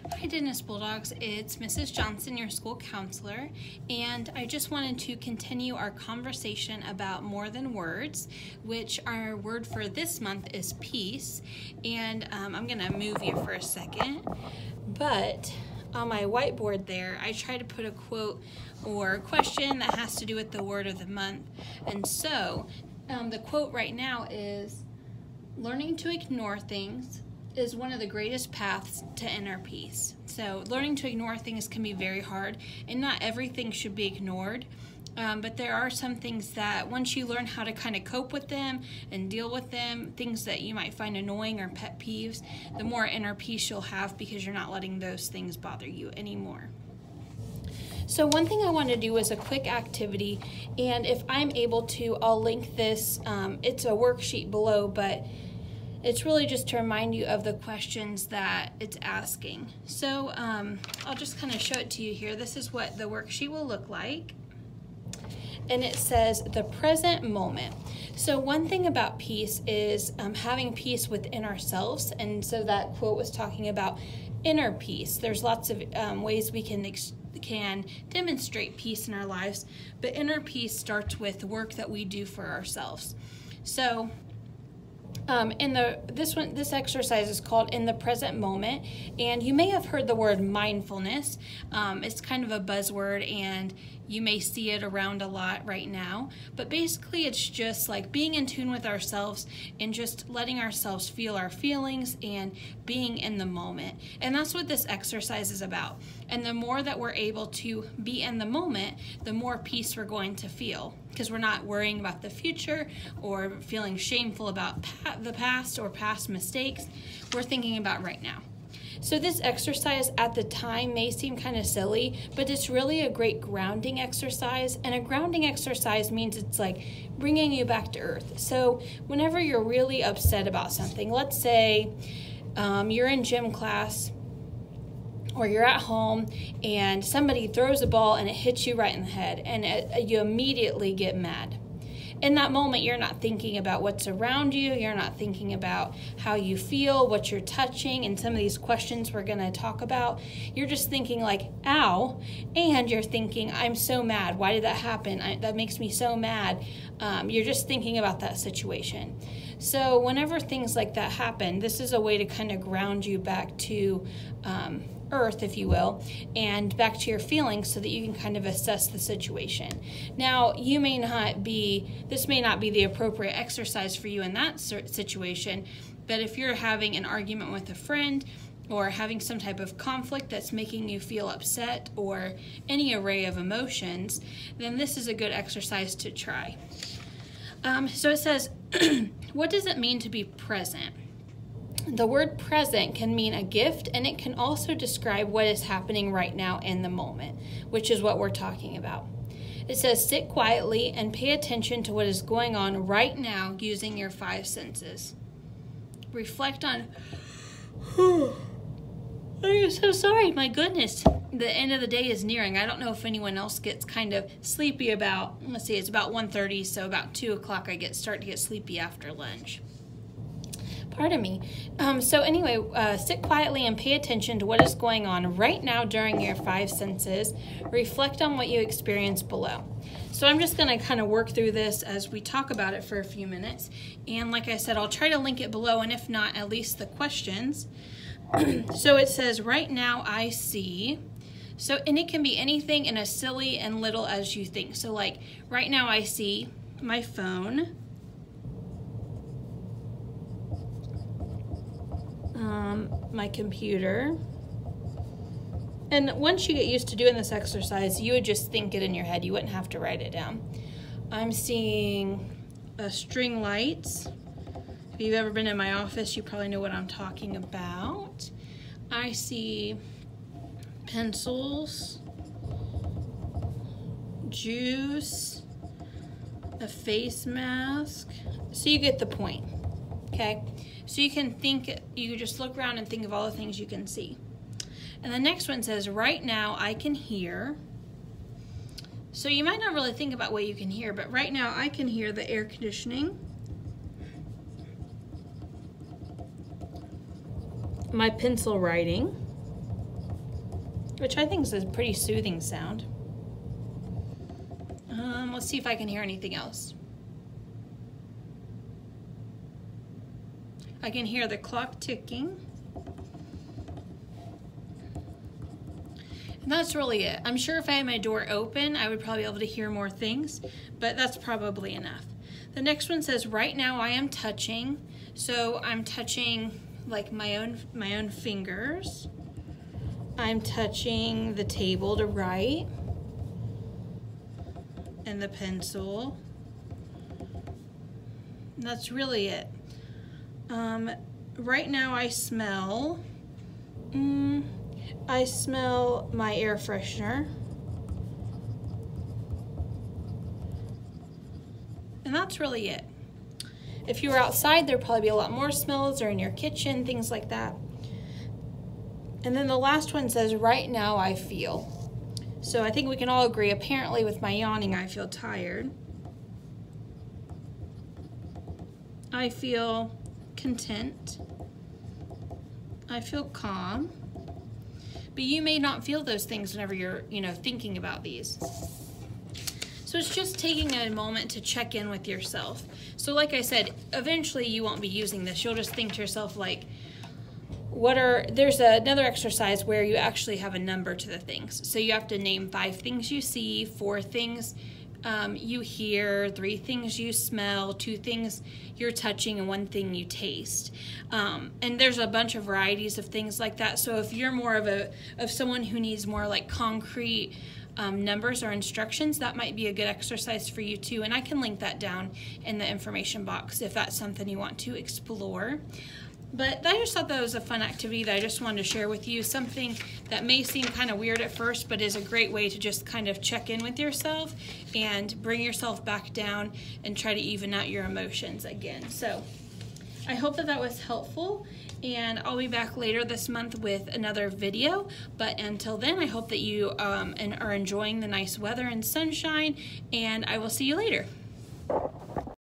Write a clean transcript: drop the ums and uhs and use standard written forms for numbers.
Hi Dennis Bulldogs, it's Mrs. Johnson, your school counselor, and I just wanted to continue our conversation about more than words, which our word for this month is peace. And I'm going to move you for a second, but on my whiteboard there, I try to put a quote or question that has to do with the word of the month. And so the quote right now is, learning to ignore things is one of the greatest paths to inner peace. So learning to ignore things can be very hard, and not everything should be ignored. But there are some things that once you learn how to kind of cope with them and deal with them, things that you might find annoying or pet peeves, the more inner peace you'll have because you're not letting those things bother you anymore. So one thing I want to do is a quick activity, and if I'm able to, I'll link this. It's a worksheet below, but it's really just to remind you of the questions that it's asking. So I'll just kind of show it to you here. This is what the worksheet will look like. And it says the present moment. So one thing about peace is having peace within ourselves. And so that quote was talking about inner peace. There's lots of ways we can demonstrate peace in our lives, but inner peace starts with work that we do for ourselves. So this exercise is called In the Present Moment, and you may have heard the word mindfulness. It's kind of a buzzword, and you may see it around a lot right now, but basically it's just like being in tune with ourselves and just letting ourselves feel our feelings and being in the moment. And that's what this exercise is about. And the more that we're able to be in the moment, the more peace we're going to feel, because we're not worrying about the future or feeling shameful about the past or past mistakes. We're thinking about right now. So this exercise at the time may seem kind of silly, but it's really a great grounding exercise. And a grounding exercise means it's like bringing you back to earth. So whenever you're really upset about something, let's say you're in gym class or you're at home and somebody throws a ball and it hits you right in the head, and you immediately get mad. In that moment, you're not thinking about what's around you. You're not thinking about how you feel, what you're touching, and some of these questions we're going to talk about. You're just thinking like, ow, and you're thinking, I'm so mad. Why did that happen? That makes me so mad. You're just thinking about that situation. So whenever things like that happen, this is a way to kind of ground you back to earth, if you will, and back to your feelings so that you can kind of assess the situation. Now, this may not be the appropriate exercise for you in that situation, but if you're having an argument with a friend or having some type of conflict that's making you feel upset or any array of emotions, then this is a good exercise to try. So it says, what does it mean to be present? The word present can mean a gift, and it can also describe what is happening right now in the moment, which is what we're talking about. It says, sit quietly and pay attention to what is going on right now using your 5 senses. Reflect on, I'm so sorry, my goodness. The end of the day is nearing. I don't know if anyone else gets kind of sleepy about, let's see, it's about 1:30, so about 2 o'clock I start to get sleepy after lunch. Pardon me. So anyway, sit quietly and pay attention to what is going on right now during your 5 senses. Reflect on what you experience below. So I'm just going to kind of work through this as we talk about it for a few minutes. And like I said, I'll try to link it below, and if not, at least the questions. So it says, right now I see. So, and it can be anything in as silly and little as you think. So like, right now I see my phone. My computer. And once you get used to doing this exercise, you would just think it in your head. You wouldn't have to write it down. I'm seeing string lights. If you've ever been in my office, you probably know what I'm talking about. I see pencils, juice, a face mask. So you get the point, okay? So you can just look around and think of all the things you can see. And the next one says, right now I can hear. So you might not really think about what you can hear, but right now I can hear the air conditioning, my pencil writing, which I think is a pretty soothing sound. Let's see if I can hear anything else. I can hear the clock ticking. And that's really it. I'm sure if I had my door open, I would probably be able to hear more things, but that's probably enough. The next one says, right now I am touching. So I'm touching like my own fingers. I'm touching the table to write and the pencil. And that's really it. Right now I smell my air freshener. And that's really it. If you were outside, there'd probably be a lot more smells, or in your kitchen, things like that. And then the last one says, right now I feel. So I think we can all agree, apparently with my yawning, I feel tired. I feel content. I feel calm. But you may not feel those things whenever you're, thinking about these. So it's just taking a moment to check in with yourself. So like I said, eventually you won't be using this. You'll just think to yourself like, there's another exercise where you actually have a number to the things. So you have to name 5 things you see, 4 things you hear, 3 things you smell, 2 things you're touching, and 1 thing you taste. And there's a bunch of varieties of things like that. So if you're more of someone who needs more like concrete numbers or instructions, that might be a good exercise for you too. And I can link that down in the information box if that's something you want to explore. But I just thought that was a fun activity that I just wanted to share with you. Something that may seem kind of weird at first, but is a great way to just kind of check in with yourself and bring yourself back down and try to even out your emotions again. So I hope that was helpful, and I'll be back later this month with another video. But until then, I hope that you are enjoying the nice weather and sunshine, and I will see you later.